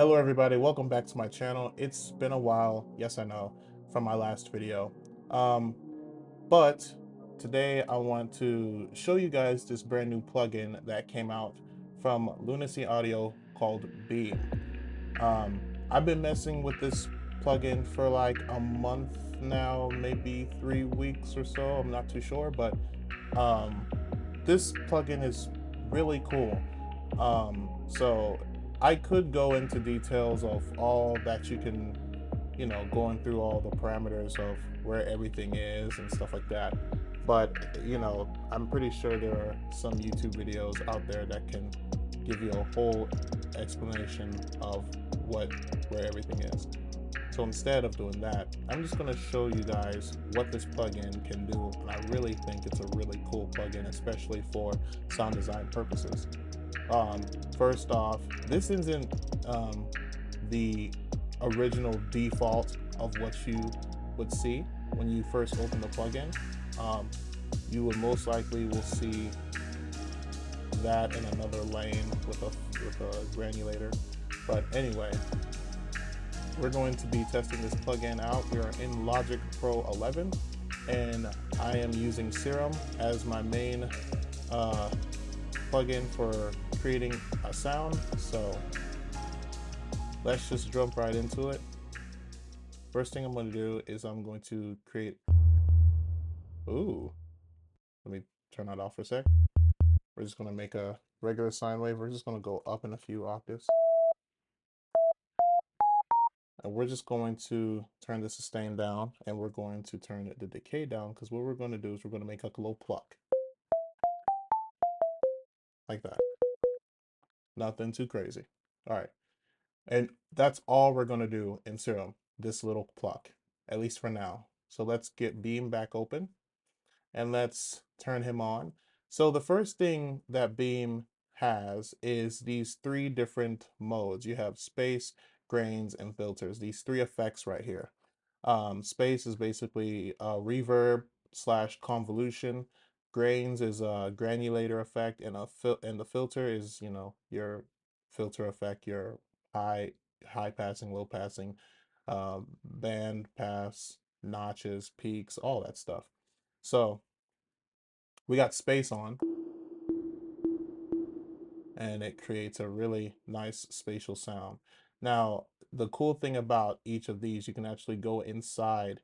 Hello everybody, welcome back to my channel. It's been a while, yes I know, from my last video. Um, but today I want to show you guys this brand new plugin that came out from Lunacy Audio called Beam. I've been messing with this plugin for like a month now, maybe 3 weeks or so, I'm not too sure, but um, this plugin is really cool. So I could go into details of all that you can, going through all the parameters of where everything is and stuff like that. But, I'm pretty sure there are some YouTube videos out there that can give you a whole explanation of where everything is. So instead of doing that, I'm just going to show you guys what this plugin can do. And I really think it's a really cool plugin, especially for sound design purposes. First off, this isn't the original default of what you would see when you first open the plugin. Um, you would most likely will see that in another lane with a granulator. But anyway, we're going to be testing this plugin out. We are in Logic Pro 11, and I am using Serum as my main plugin for creating a sound. So let's just jump right into it. First thing I'm going to do is I'm going to create. Ooh, let me turn that off for a sec. We're just going to make a regular sine wave. We're just going to go up in a few octaves. And we're just going to turn the sustain down, and we're going to turn the decay down, because what we're going to do is we're going to make a low pluck. Like that. Nothing too crazy. All right. And that's all we're going to do in Serum, this little pluck, at least for now. So let's get Beam back open and let's turn him on. So the first thing that Beam has is these three different modes. You have space, grains, and filters, these three effects right here. Space is basically a reverb slash convolution. Grains is a granulator effect, and the filter is, your filter effect, your high passing, low passing, band pass, notches, peaks, all that stuff. So we got space on, and it creates a really nice spatial sound. Now, the cool thing about each of these, you can actually go inside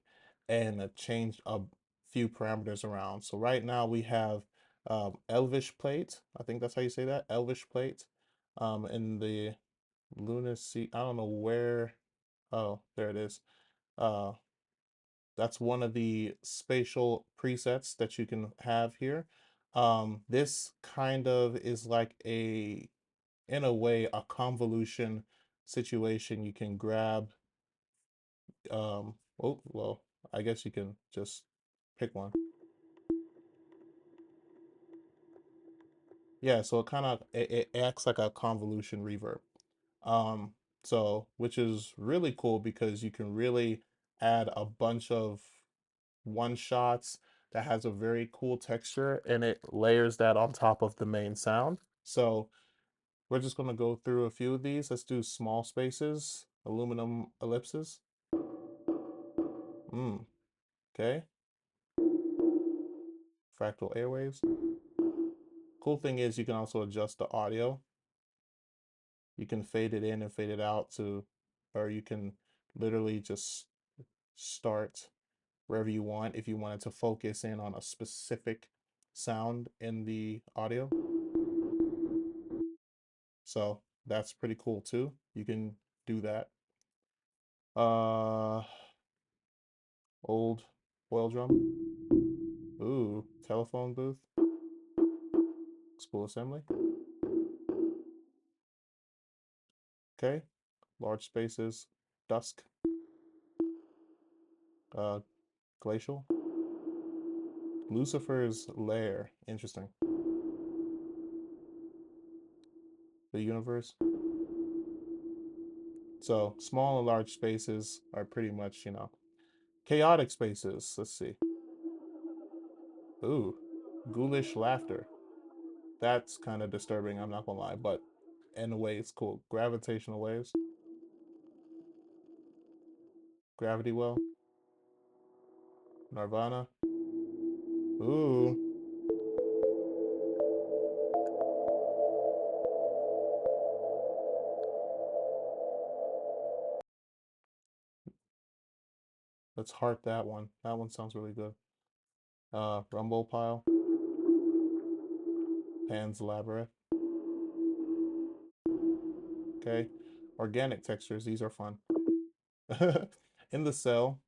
and change a few parameters around. So right now we have Elvish plate. I think that's how you say that, Elvish plate. In the Lunacy, I don't know where. Oh, there it is. Uh, that's one of the spatial presets that you can have here. This kind of is like in a way, a convolution situation. You can grab, oh, well, I guess you can just pick one. Yeah, so it acts like a convolution reverb. Um, so which is really cool because you can really add a bunch of one shots that has a very cool texture, and it layers that on top of the main sound. So we're just going to go through a few of these. Let's do small spaces, aluminum ellipses. Okay. Fractal airwaves. Cool thing is you can also adjust the audio. You can fade it in and fade it out or you can literally just start wherever you want if you wanted to focus in on a specific sound in the audio. So that's pretty cool too. You can do that. Uh, Old oil drum. Ooh, telephone booth. Spool assembly. Okay. Large spaces. Dusk. Uh, Glacial. Lucifer's lair. Interesting. The universe. So small and large spaces are pretty much, chaotic spaces. Let's see. Ooh, ghoulish laughter. That's kind of disturbing, I'm not gonna lie, but in a way it's cool. Gravitational waves. Gravity Well, Nirvana. Ooh, let's heart that one. That one sounds really good. Rumble Pile, Pan's Labyrinth. Okay, organic textures. These are fun. In the Cell.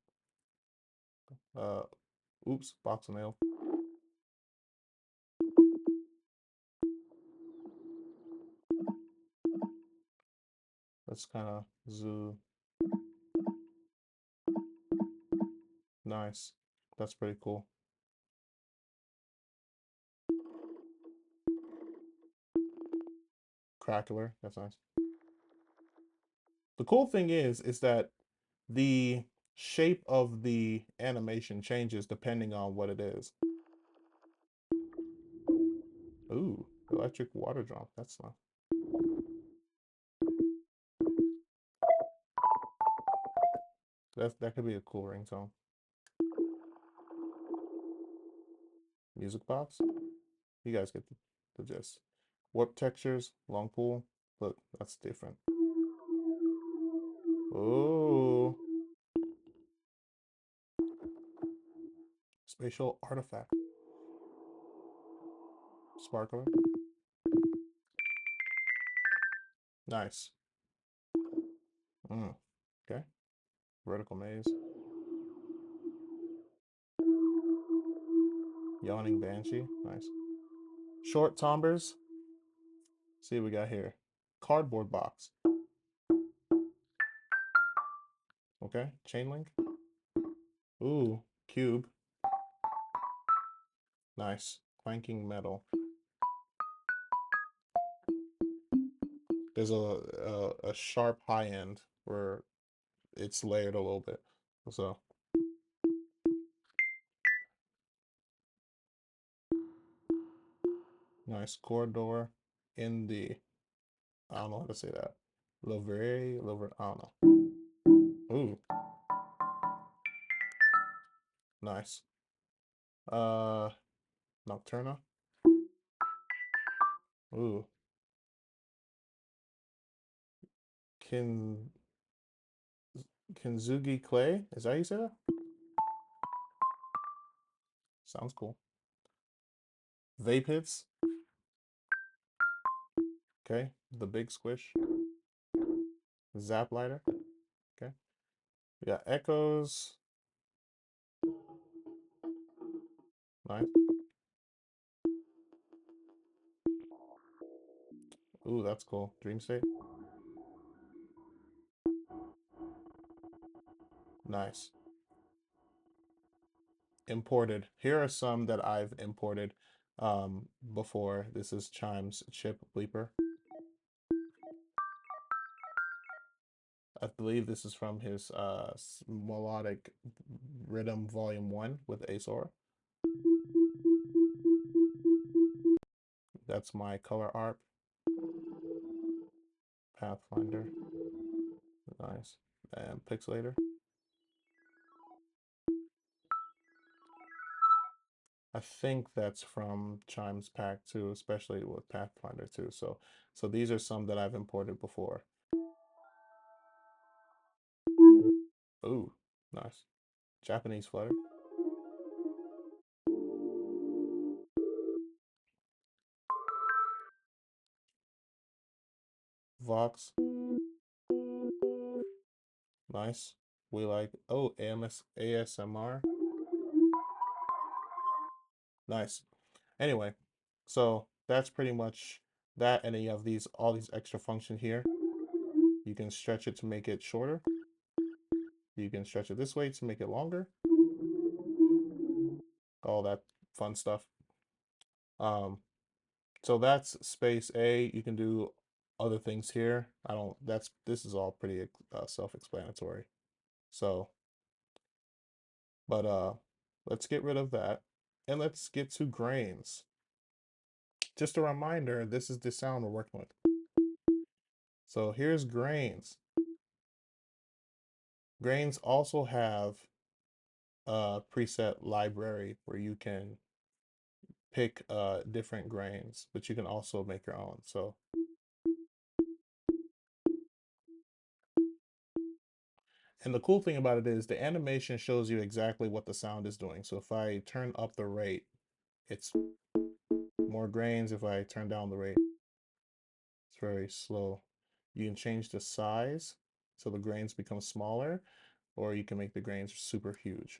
Uh, oops, Box of Nail. Let's kind of zoo. Nice. That's pretty cool. Crackler. That's nice. The cool thing is that the shape of the animation changes depending on what it is. Ooh, electric water drum. That's not. That could be a cool ringtone. Music box. You guys get the gist. Warp textures, long pool. Look, that's different. Oh, spatial artifact. Sparkler. Nice. Mm. Okay. Vertical maze. Yawning banshee. Nice. Short timbres. See what we got here. Cardboard box. Okay. Chain link. Ooh, cube. Nice. Clanking metal. There's a sharp high end where it's layered a little bit. So nice corridor in the I don't know how to say that. Lover, I don't know. Ooh, nice. Uh, Nocturna. Ooh, Kin Kinzugi Clay. Is that how you say that? Sounds cool. Vape hits. Okay. The big squish. Zap lighter. Okay. We got echoes. Nice. Ooh, that's cool. Dream state. Nice. Imported. Here are some that I've imported before. This is Chime's chip bleeper. I believe this is from his melodic rhythm volume 1 with Azor. That's my color art. Pathfinder. Nice. And Pixelator. I think that's from Chime's pack too, especially with Pathfinder too. So these are some that I've imported before. Ooh, nice. Japanese flutter. Vox. Nice. We like, oh, ASMR. Nice. Anyway, so that's pretty much that. And then you have these, all these extra functions here. You can stretch it to make it shorter. You can stretch it this way to make it longer. All that fun stuff. Um, so that's space A. You can do other things here. I don't, this is all pretty self-explanatory. So, but let's get rid of that and let's get to grains. Just a reminder, this is the sound we're working with. So here's grains. Grains also have a preset library where you can pick different grains, but you can also make your own. So, and the cool thing about it is the animation shows you exactly what the sound is doing. So if I turn up the rate, it's more grains. If I turn down the rate, it's very slow. You can change the size so the grains become smaller, or you can make the grains super huge.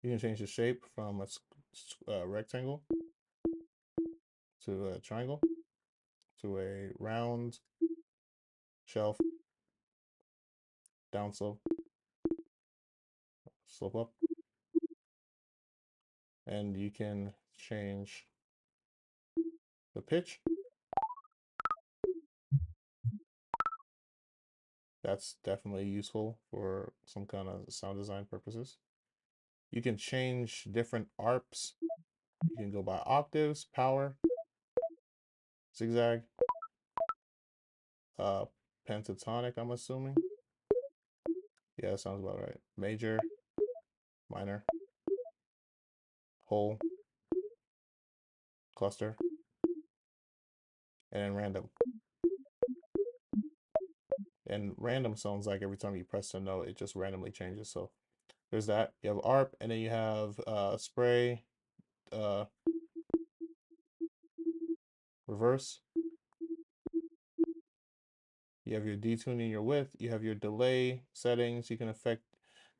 You can change the shape from a rectangle to a triangle to a round shelf, down slope, slope up, and you can change the pitch. That's definitely useful for some kind of sound design purposes. You can change different ARPs. You can go by octaves, power, zigzag, uh, pentatonic, I'm assuming. Yeah, that sounds about right. Major, minor, whole, cluster, and then random. And random sounds like every time you press a note, it just randomly changes. So there's that. You have ARP, and then you have spray, uh, reverse. You have your detuning, your width. You have your delay settings. You can affect.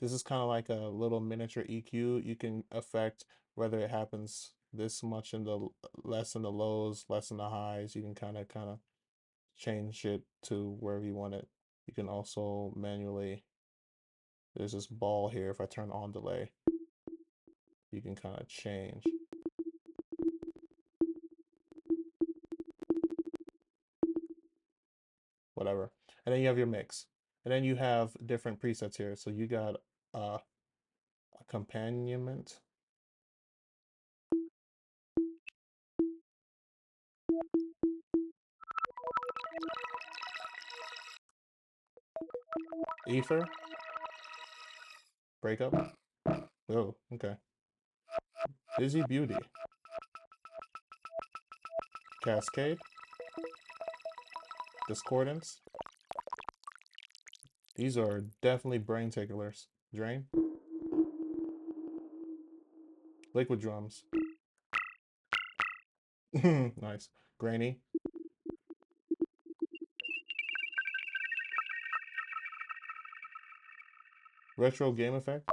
This is kind of like a little miniature EQ. You can affect whether it happens this much in the less in the lows, less in the highs. You can kind of change it to wherever you want it. You can also manually. There's this ball here. If I turn on delay, you can kind of change whatever. And then you have your mix. And then you have different presets here. So you got accompaniment. Ether, breakup. Oh, okay. Busy Beauty, Cascade, Discordance. These are definitely brain ticklers. Drain, Liquid Drums. Nice. Grainy, Retro Game Effect.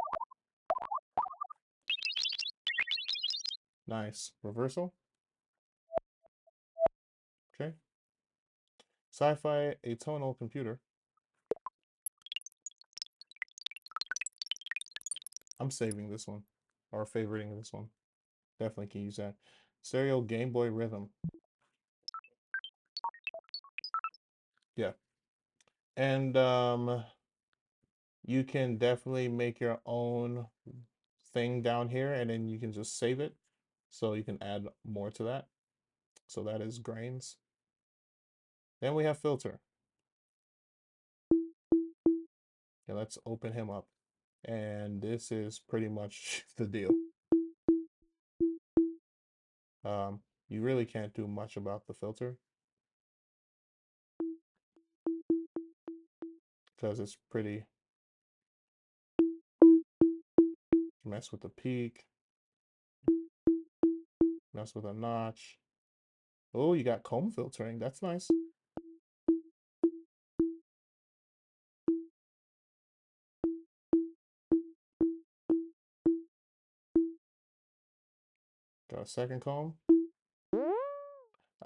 Nice. Reversal. Okay. Sci-Fi Atonal Computer. I'm saving this one or favoriting this one. Definitely can use that. Stereo Game Boy Rhythm. Yeah. And you can definitely make your own thing down here and then you can just save it. So you can add more to that. So that is grains. Then we have filter. And let's open him up. And this is pretty much the deal. You really can't do much about the filter because it's pretty mess with the peak, mess with a notch. Oh, you got comb filtering. That's nice. Got a second comb.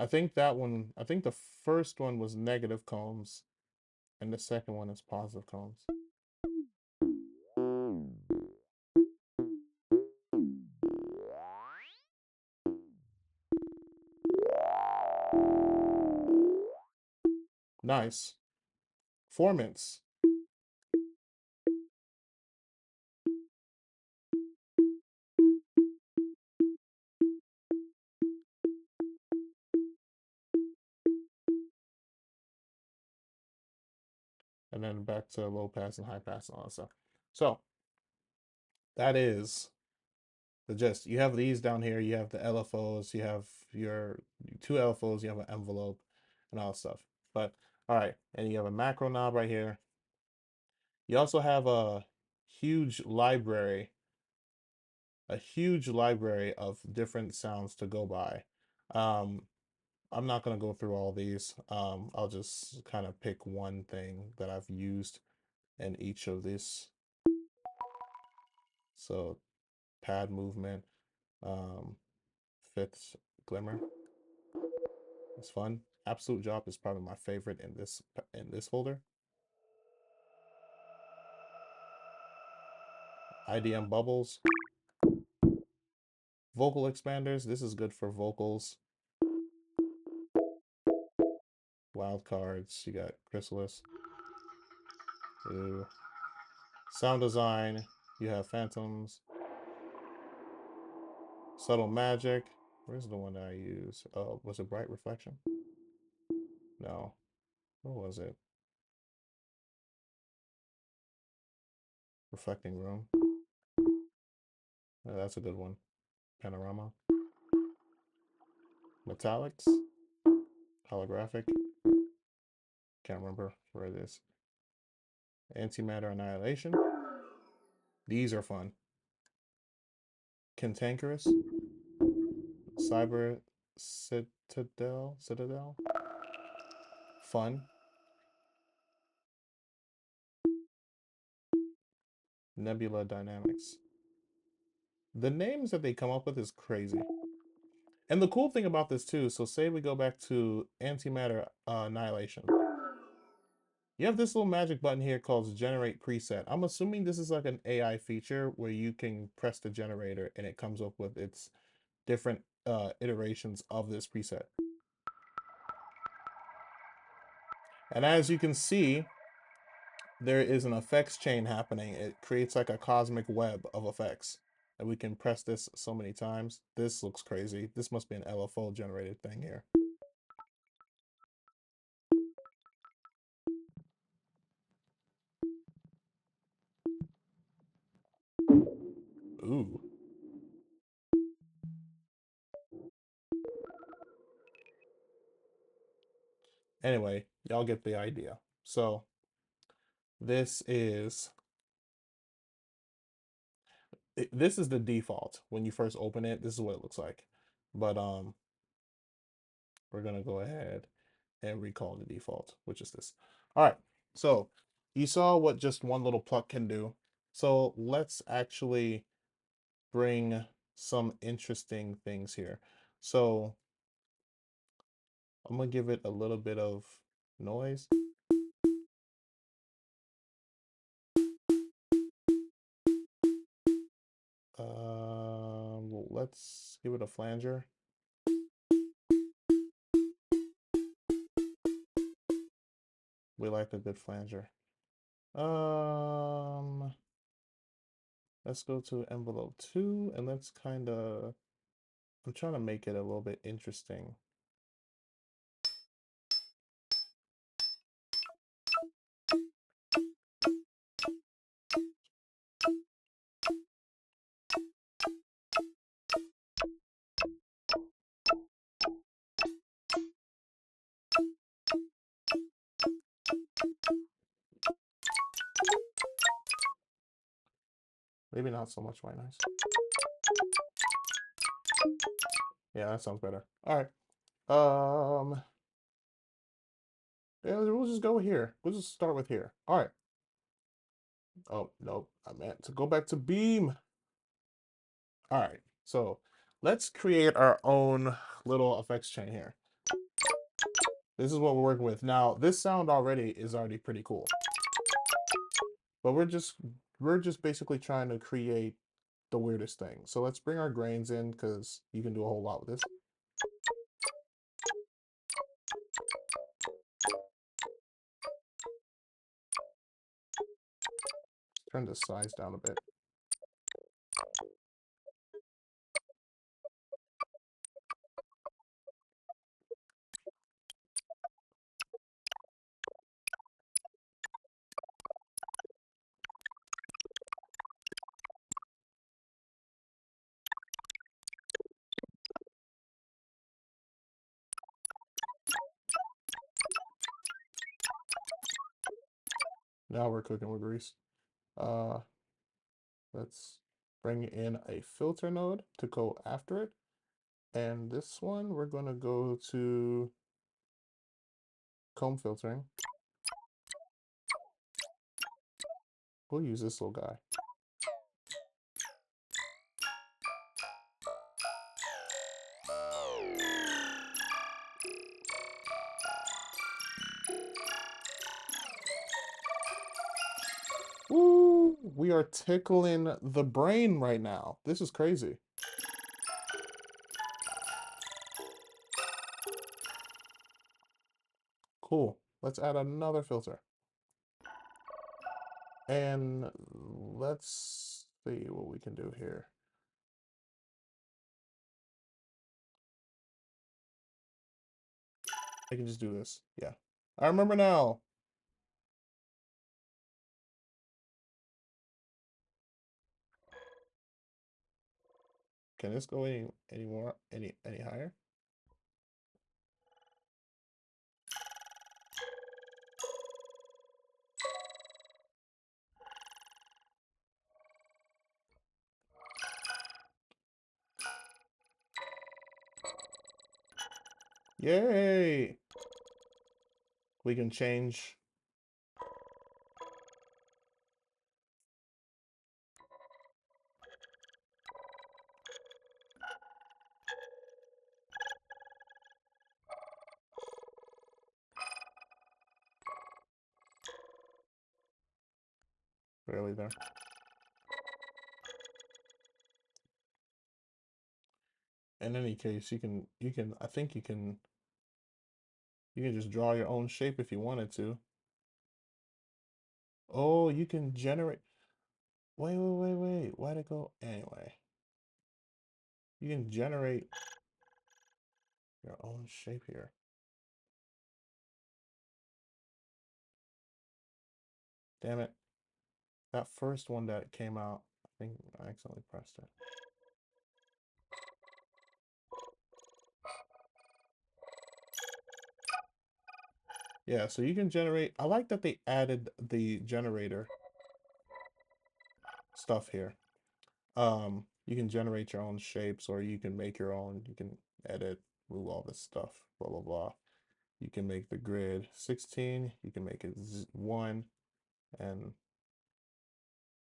I think the first one was negative combs and the second one is positive combs. Nice. Formants. and then back to low pass and high pass and all that stuff. So that is the gist. You have these down here. You have the LFOs. You have your two LFOs. You have an envelope and all that stuff. But all right, and you have a macro knob right here. You also have huge library, a huge library of different sounds to go by. Um, I'm not gonna go through all these. I'll just kind of pick one thing that I've used in each of these. So pad movement, um, fifth glimmer. It's fun. Absolute Job is probably my favorite in this folder. IDM bubbles, vocal expanders. This is good for vocals. Wild cards. You got Chrysalis. Ooh. Sound design. You have phantoms. Subtle magic. Where's the one that I use? Oh, was it bright reflection? No. What was it? Reflecting room. Oh, that's a good one. Panorama. Metallics. Holographic. Can't remember where it is. Antimatter annihilation. These are fun. Cantankerous. Cyber Citadel. Fun. Nebula Dynamics. The names that they come up with is crazy. And the cool thing about this too, so say we go back to antimatter annihilation. You have this little magic button here called generate preset. I'm assuming this is like an AI feature where you can press the generator and it comes up with its different iterations of this preset. And as you can see, there is an effects chain happening. It creates like a cosmic web of effects. And we can press this so many times. This looks crazy. This must be an LFO generated thing here. Ooh. Anyway, y'all get the idea. So this is this is the default. When you first open it, this is what it looks like. But we're gonna go ahead and recall the default, which is this. All right. So you saw what just one little pluck can do. So let's actually bring some interesting things here. So I'm gonna give it a little bit of noise. Well, let's give it a flanger. We like a good flanger. Let's go to envelope 2 and let's kind of, I'm trying to make it a little bit interesting. Maybe not so much white noise. Yeah, that sounds better. All right. Yeah, we'll just go here. We'll just start with here. All right. Oh, no, I meant to go back to Beam. All right. So let's create our own little effects chain here. This is what we're working with. Now, this sound already is already pretty cool. But we're just basically trying to create the weirdest thing. So let's bring our grains in because you can do a whole lot with this. Turn the size down a bit. Now we're cooking with grease. Uh, let's bring in a filter node to go after it. And this one, we're gonna go to comb filtering. We'll use this little guy. Woo! We are tickling the brain right now. This is crazy. Cool. Let's add another filter. And let's see what we can do here. I can just do this. Yeah. I remember now. Can this go any more any higher? Yay! We can change. Barely there. In any case, you can I think you can just draw your own shape if you wanted to. Oh, you can generate. Wait. Why'd it go? Anyway, you can generate your own shape here. Damn it. That first one that came out, I think I accidentally pressed it. Yeah, so you can generate. I like that they added the generator stuff here. You can generate your own shapes or you can make your own. You can edit, move all this stuff, blah, blah, blah. You can make the grid 16, you can make it 1, and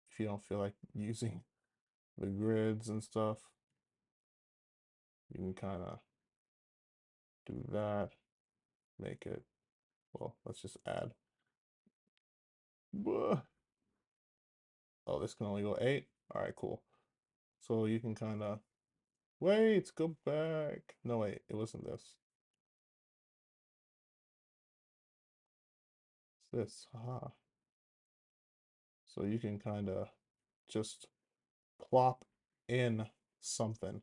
if you don't feel like using the grids and stuff, you can kind of do that, make it, well, let's just add. Blah. Oh, this can only go 8. All right, cool. So you can kind of, wait, go back. No, wait, it wasn't this. It's this, haha. So you can kind of just plop in something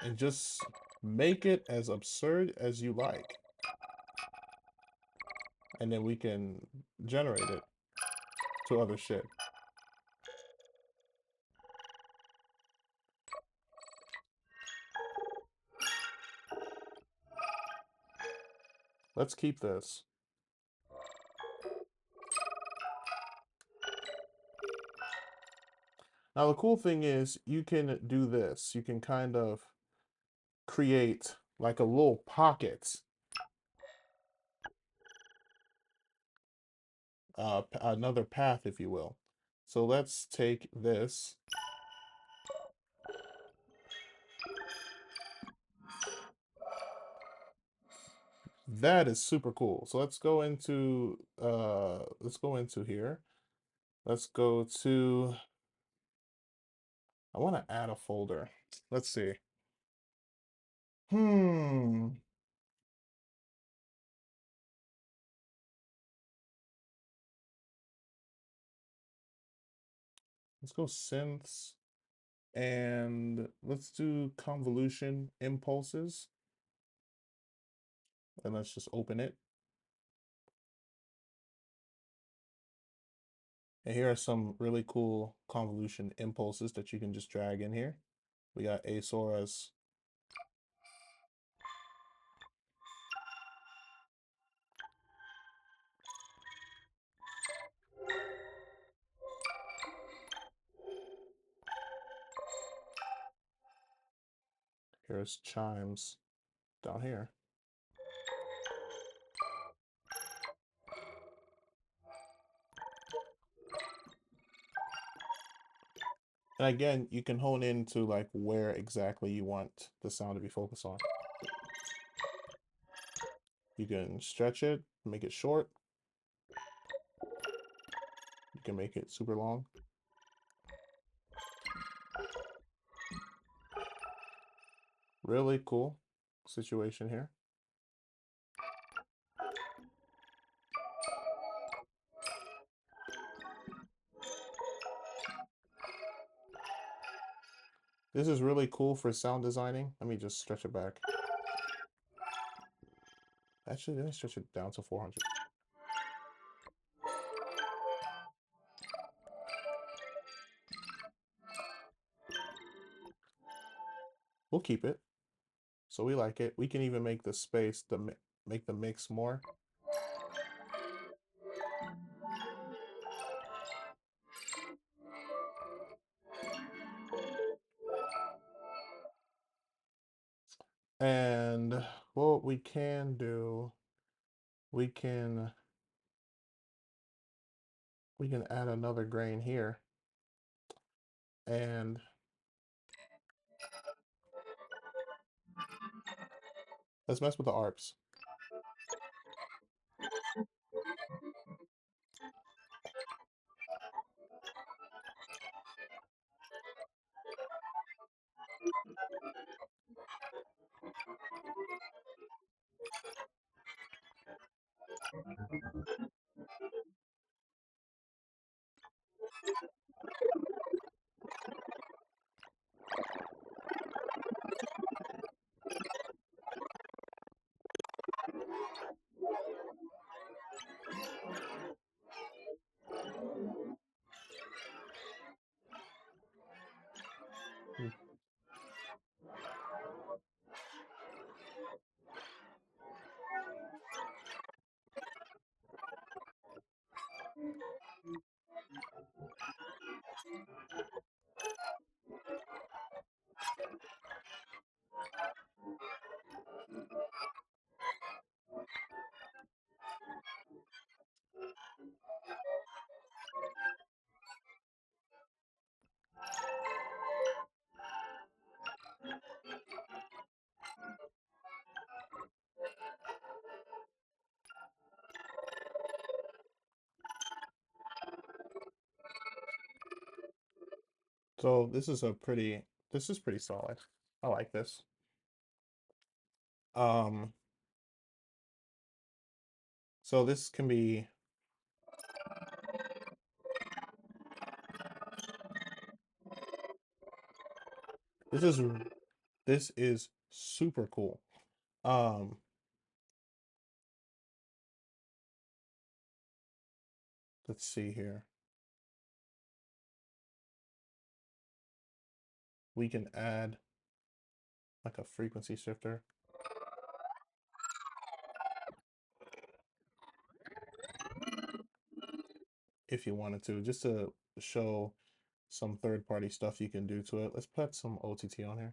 and just make it as absurd as you like. And then we can generate it to other shit. Let's keep this. Now the cool thing is you can do this. You can kind of create like a little pocket, another path, if you will. So let's take this. That is super cool. So let's go into here. Let's go to, I want to add a folder. Let's see. Hmm. Let's go synths and let's do convolution impulses. And let's just open it. And here are some really cool convolution impulses that you can just drag in here. We got Asora's. Here's chimes down here. And again, you can hone into like where exactly you want the sound to be focused on. You can stretch it, make it short. You can make it super long. Really cool situation here. This is really cool for sound designing. Let me just stretch it back. Actually, let me stretch it down to 400. We'll keep it. So we like it. We can even make the space to make the mix more. And what we can do, we can add another grain here. And let's mess with the arps. So this is pretty solid. I like this. Um, so this can be, this is this is super cool. Um, let's see here. We can add like a frequency shifter. If you wanted to, just to show some third-party stuff you can do to it. Let's put some OTT on here.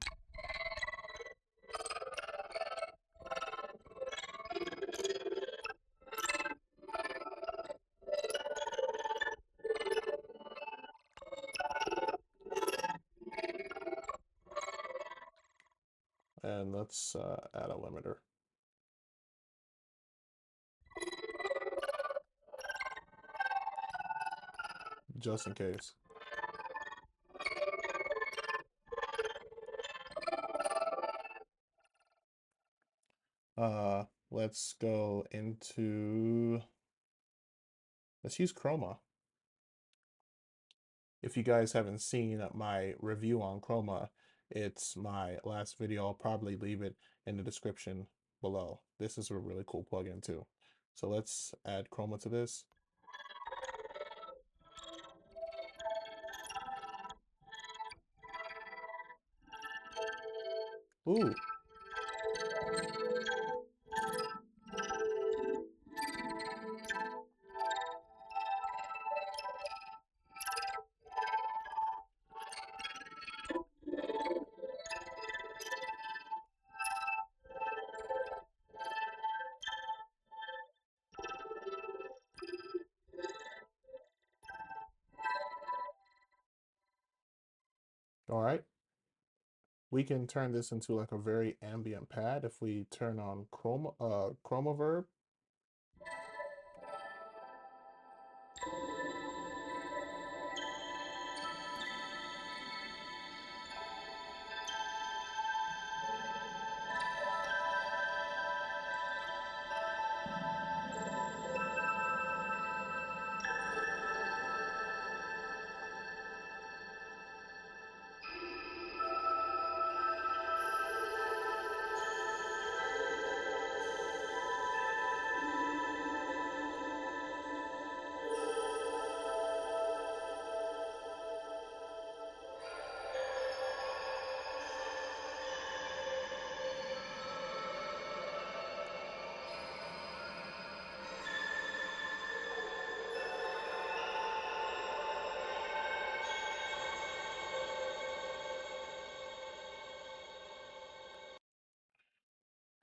And let's add a limiter. Just in case. Let's go into, let's use Chroma. If you guys haven't seen my review on Chroma, it's my last video. I'll probably leave it in the description below. This is a really cool plugin too. So let's add Chroma to this. Ooh. All right. We can turn this into like a very ambient pad if we turn on chroma verb.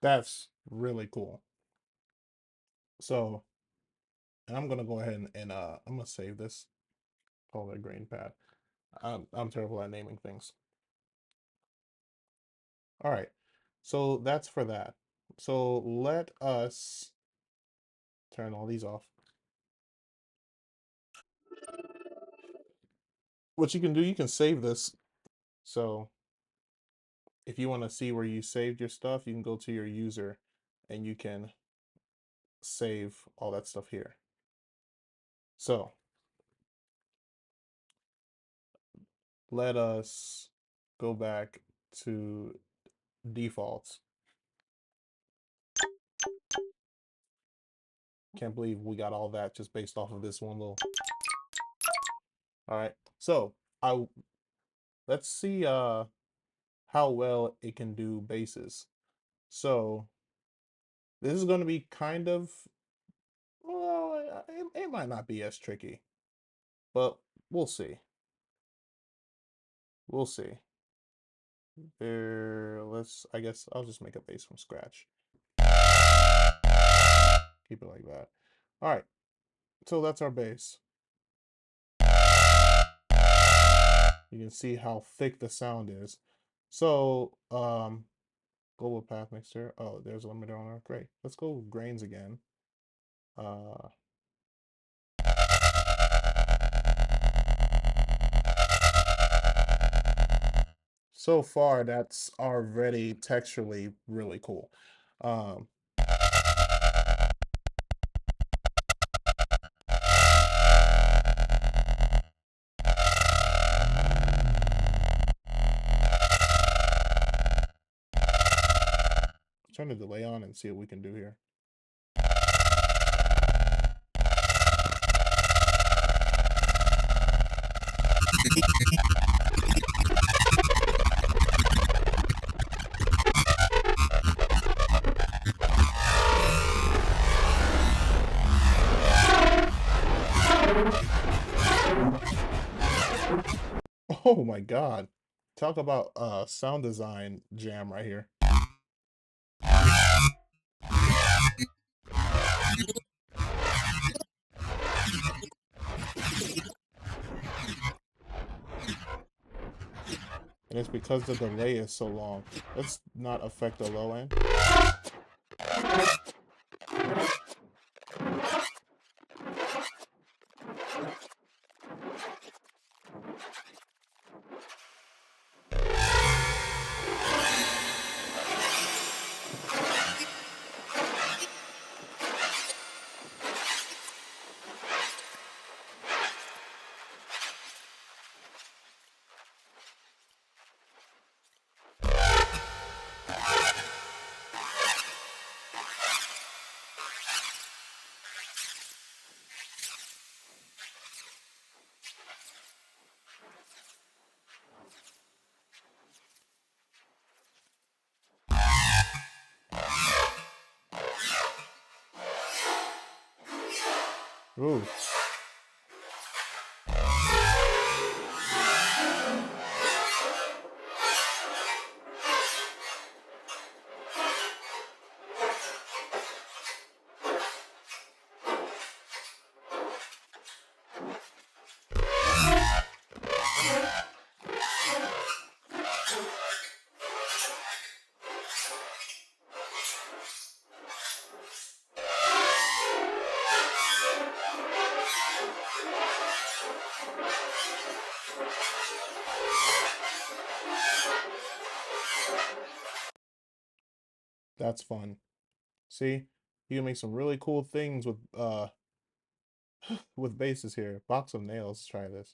That's really cool. So, and I'm gonna go ahead and I'm gonna save this. Call it a grain pad. I'm terrible at naming things. All right. So that's for that. So let us turn all these off. What you can do, you can save this. So if you want to see where you saved your stuff, you can go to your user and you can save all that stuff here. So let us go back to defaults. Can't believe we got all that just based off of this one little. All right. So I let's see how well it can do basses. So this is going to be kind of, well, it might not be as tricky, but we'll see. We'll see. I guess I'll just make a bass from scratch. Keep it like that. All right. So that's our bass. You can see how thick the sound is. So, global path mixer. Oh, there's a limiter on our. Great. Let's go grains again. Uh, so far, that's already texturally really cool. Um, turn the delay on and see what we can do here. Oh my God. Talk about sound design jam right here. And it's because the delay is so long. Let's not affect the low end. Ooh. That's fun. See, you can make some really cool things with with bases here. Box of nails. Let's try this.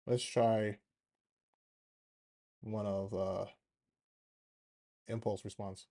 Let's try one of impulse response.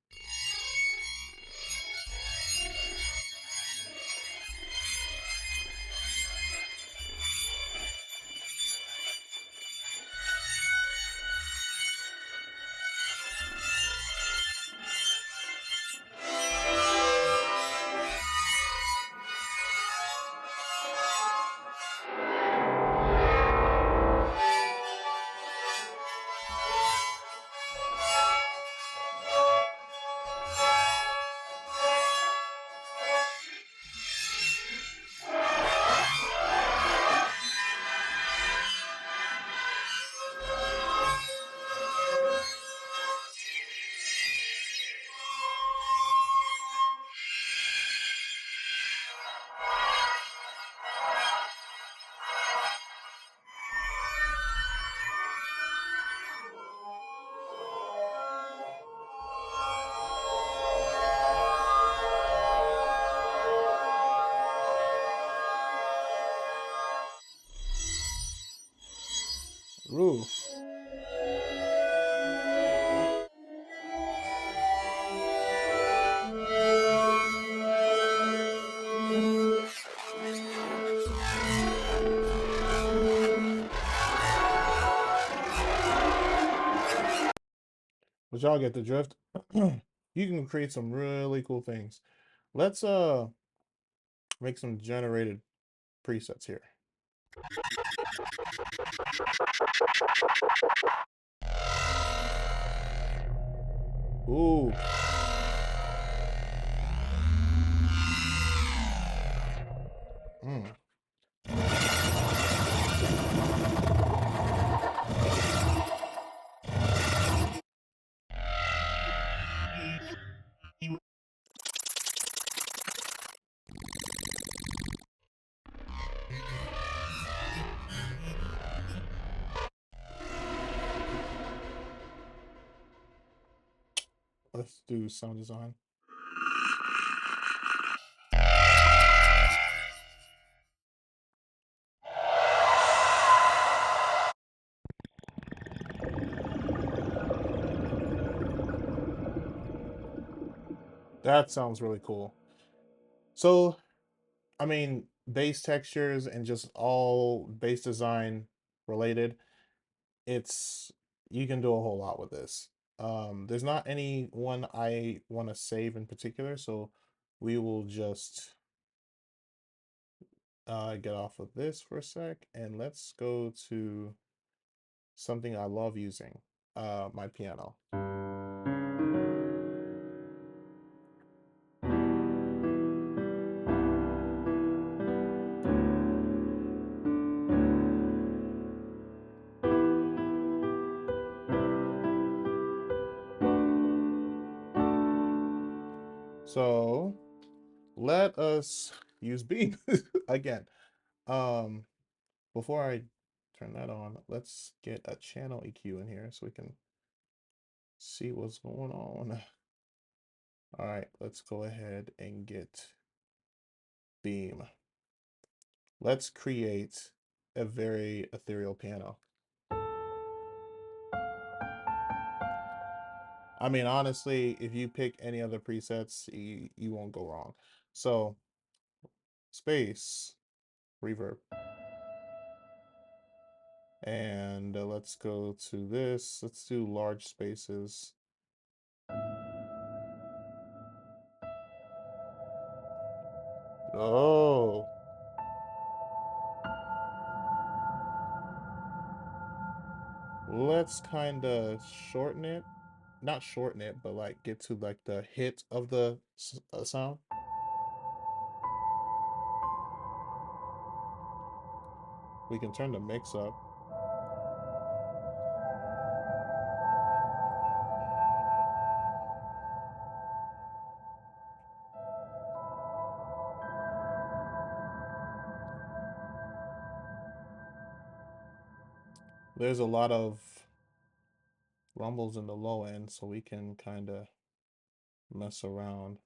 Ooh. But y'all get the drift. You can create some really cool things. Let's make some generated presets here. Ooh. Mm. Let's do sound design. That sounds really cool. So, I mean, base textures and just all base design related, it's you can do a whole lot with this. There's not any one I want to save in particular, so we will just get off of this for a sec and let's go to something I love using, my piano. So let us use Beam again. Um, Before I turn that on, let's get a channel EQ in here so we can see what's going on. All right, let's go ahead and get Beam. let's create a very ethereal piano. I mean, honestly, if you pick any other presets, you won't go wrong. So, space, reverb. And let's go to this. Let's do large spaces. Oh, let's kind of shorten it. Not shorten it, but like get to like the hit of the sound. We can turn the mix up. There's a lot of rumbles in the low end, so we can kind of mess around.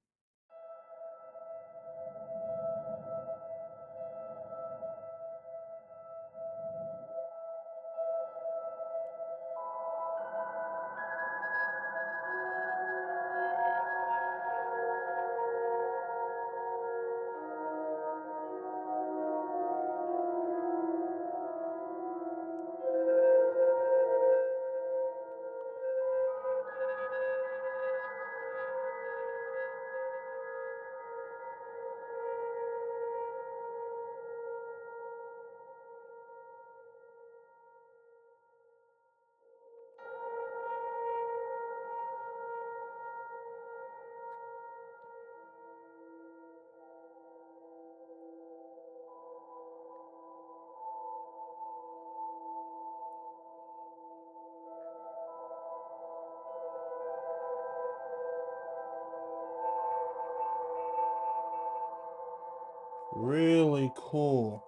Really cool.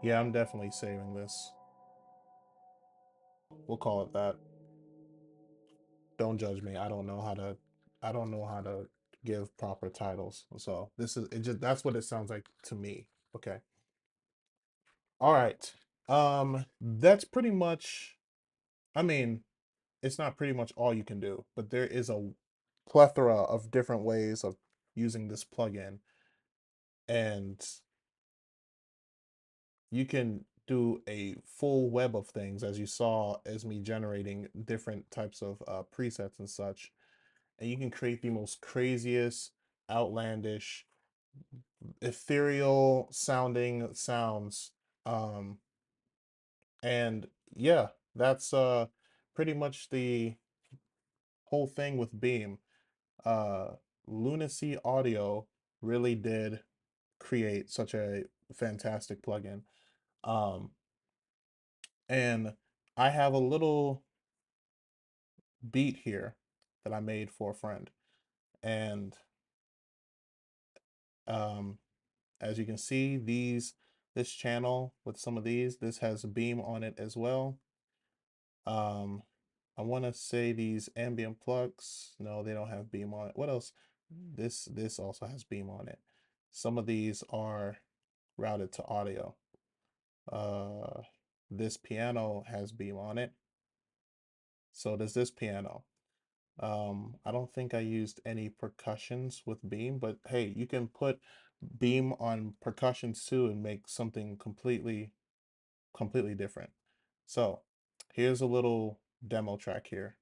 Yeah, I'm definitely saving this. We'll call it that. Don't judge me. I don't know how to give proper titles. So this is it just that's what it sounds like to me. Okay. All right. That's pretty much, I mean, it's not pretty much all you can do, but there is a plethora of different ways of using this plugin, and you can do a full web of things, as you saw as me generating different types of presets and such, and you can create the most craziest, outlandish, ethereal sounding sounds. Um, and yeah, that's pretty much the whole thing with Beam. Uh, Lunacy Audio really did create such a fantastic plugin. Um, and I have a little beat here that I made for a friend. And um, as you can see, this channel with some of these, this has a Beam on it as well. I want to say these ambient plucks. No, they don't have Beam on it. What else? This also has Beam on it. Some of these are routed to audio. Uh, this piano has Beam on it. So does this piano. I don't think I used any percussions with Beam, but hey, you can put Beam on percussions too and make something completely different. So here's a little demo track here.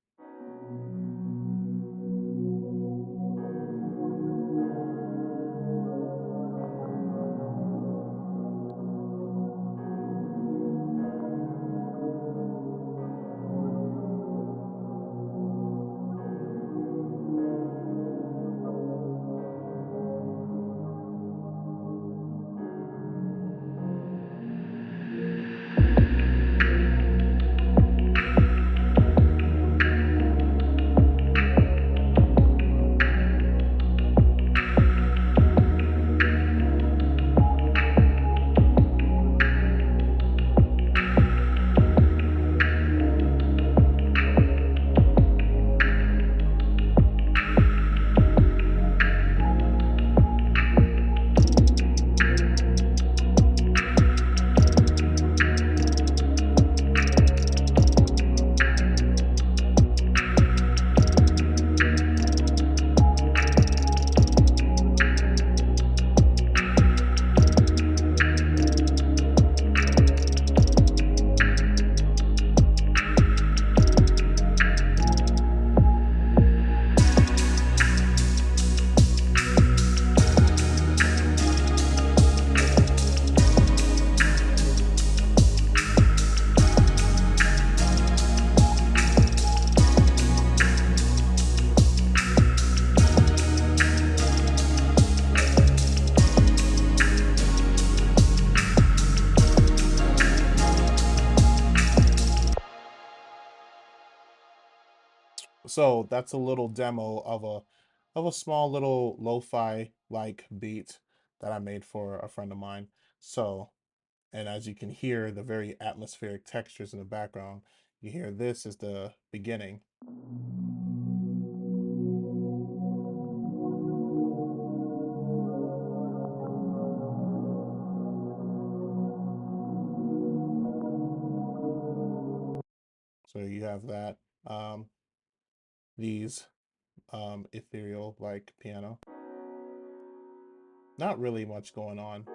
So that's a little demo of a small little lo-fi like beat that I made for a friend of mine. So, and as you can hear the very atmospheric textures in the background, you hear this is the beginning. So you have that, these ethereal like piano. Not really much going on.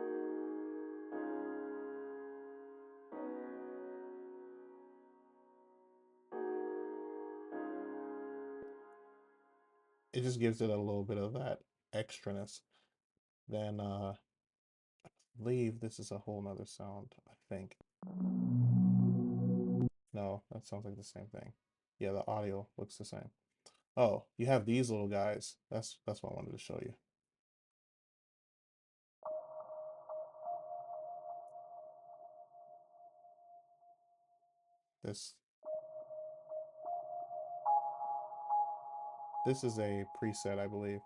It just gives it a little bit of that extraness. Then I believe this is a whole nother sound, I think. No, that sounds like the same thing. Yeah, the audio looks the same. Oh, you have these little guys. That's what I wanted to show you. This this is a preset, I believe.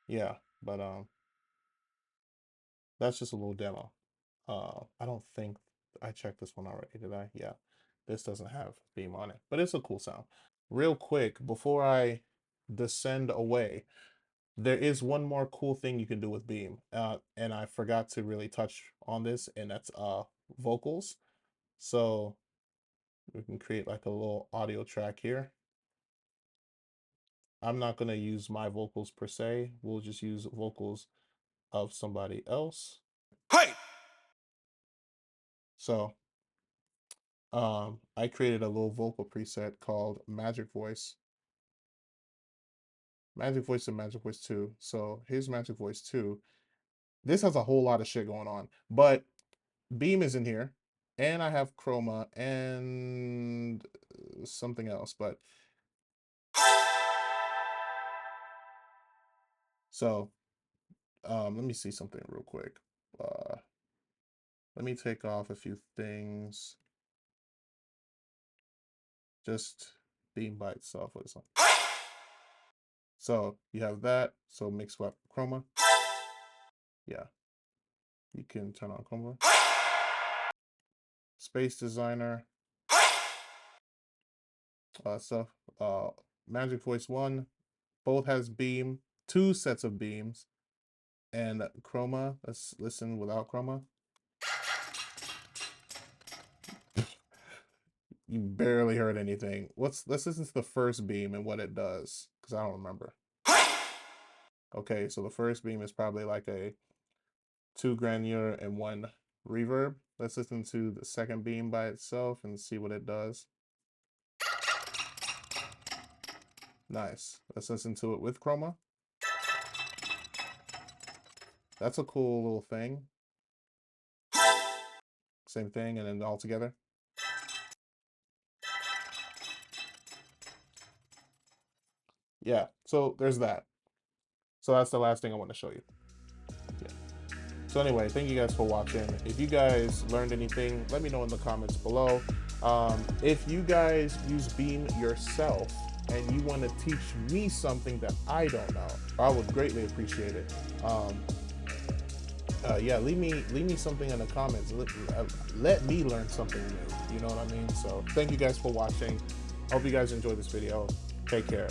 Yeah, but that's just a little demo. I don't think I checked this one already, did I? Yeah. This doesn't have Beam on it, but it's a cool sound. Real quick, before I descend away, there is one more cool thing you can do with Beam, and I forgot to really touch on this, and that's vocals. So we can create like a little audio track here. I'm not gonna use my vocals per se. We'll just use vocals of somebody else. Hey! So I created a little vocal preset called Magic Voice. Magic Voice and Magic Voice 2. So here's Magic Voice 2. This has a whole lot of shit going on, but Beam is in here, and I have Chroma and something else, but so let me see something real quick. Let me take off a few things. Just Beam by itself. What is it? So you have that. So mix with Chroma. Yeah, you can turn on Chroma. Space Designer. Stuff. Magic Voice 1. Both has Beam. 2 sets of beams. And Chroma. Let's listen without Chroma. You barely heard anything. Let's listen to the first beam and what it does, because I don't remember. Okay, so the first beam is probably like a 2 granular and 1 reverb. Let's listen to the second beam by itself and see what it does. Nice. Let's listen to it with Chroma. That's a cool little thing. Same thing, and then all together. Yeah, so there's that. So that's the last thing I want to show you. Yeah. So anyway, thank you guys for watching. If you guys learned anything, let me know in the comments below. If you guys use Beam yourself and you want to teach me something that I don't know, I would greatly appreciate it. Yeah, leave me something in the comments. Let me learn something new. You know what I mean? So thank you guys for watching. Hope you guys enjoyed this video. Take care.